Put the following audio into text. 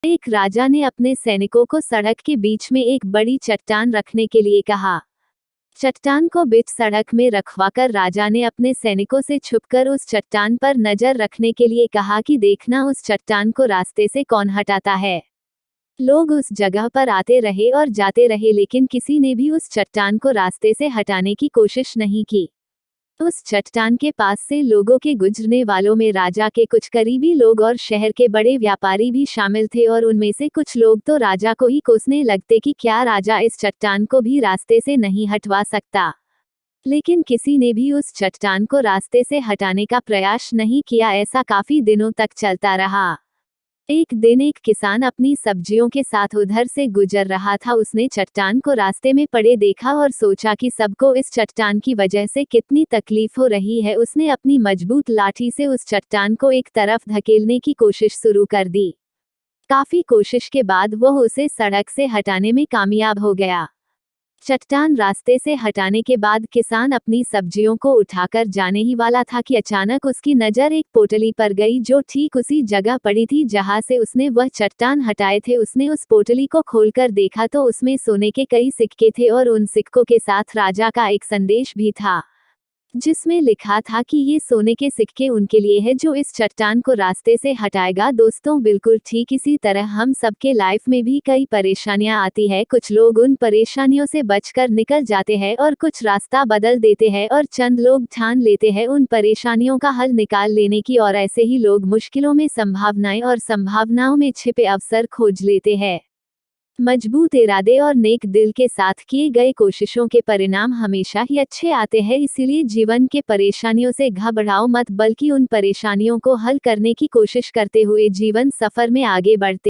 एक राजा ने अपने सैनिकों को सड़क के बीच में एक बड़ी चट्टान रखने के लिए कहा। चट्टान को बीच सड़क में रखवाकर राजा ने अपने सैनिकों से छुपकर उस चट्टान पर नजर रखने के लिए कहा कि देखना उस चट्टान को रास्ते से कौन हटाता है। लोग उस जगह पर आते रहे और जाते रहे, लेकिन किसी ने भी उस चट्टान को रास्ते से हटाने की कोशिश नहीं की। उस चट्टान के पास से लोगों के गुजरने वालों में राजा के कुछ करीबी लोग और शहर के बड़े व्यापारी भी शामिल थे, और उनमें से कुछ लोग तो राजा को ही कोसने लगते कि क्या राजा इस चट्टान को भी रास्ते से नहीं हटवा सकता। लेकिन किसी ने भी उस चट्टान को रास्ते से हटाने का प्रयास नहीं किया। ऐसा काफी दिनों तक चलता रहा। एक दिन एक किसान अपनी सब्जियों के साथ उधर से गुजर रहा था। उसने चट्टान को रास्ते में पड़े देखा और सोचा कि सबको इस चट्टान की वजह से कितनी तकलीफ हो रही है। उसने अपनी मजबूत लाठी से उस चट्टान को एक तरफ धकेलने की कोशिश शुरू कर दी। काफी कोशिश के बाद वह उसे सड़क से हटाने में कामयाब हो गया। चट्टान रास्ते से हटाने के बाद किसान अपनी सब्जियों को उठाकर जाने ही वाला था कि अचानक उसकी नज़र एक पोटली पर गई, जो ठीक उसी जगह पड़ी थी जहां से उसने वह चट्टान हटाए थे। उसने उस पोटली को खोलकर देखा तो उसमें सोने के कई सिक्के थे, और उन सिक्कों के साथ राजा का एक संदेश भी था, जिसमें लिखा था कि ये सोने के सिक्के उनके लिए है जो इस चट्टान को रास्ते से हटाएगा। दोस्तों, बिल्कुल ठीक इसी तरह हम सबके लाइफ में भी कई परेशानियां आती है। कुछ लोग उन परेशानियों से बचकर निकल जाते हैं और कुछ रास्ता बदल देते हैं, और चंद लोग ठान लेते हैं उन परेशानियों का हल निकाल लेने की, और ऐसे ही लोग मुश्किलों में संभावनाएं और संभावनाओं में छिपे अवसर खोज लेते हैं। मजबूत इरादे और नेक दिल के साथ किए गए कोशिशों के परिणाम हमेशा ही अच्छे आते हैं। इसीलिए जीवन के परेशानियों से घबराओ मत, बल्कि उन परेशानियों को हल करने की कोशिश करते हुए जीवन सफर में आगे बढ़ते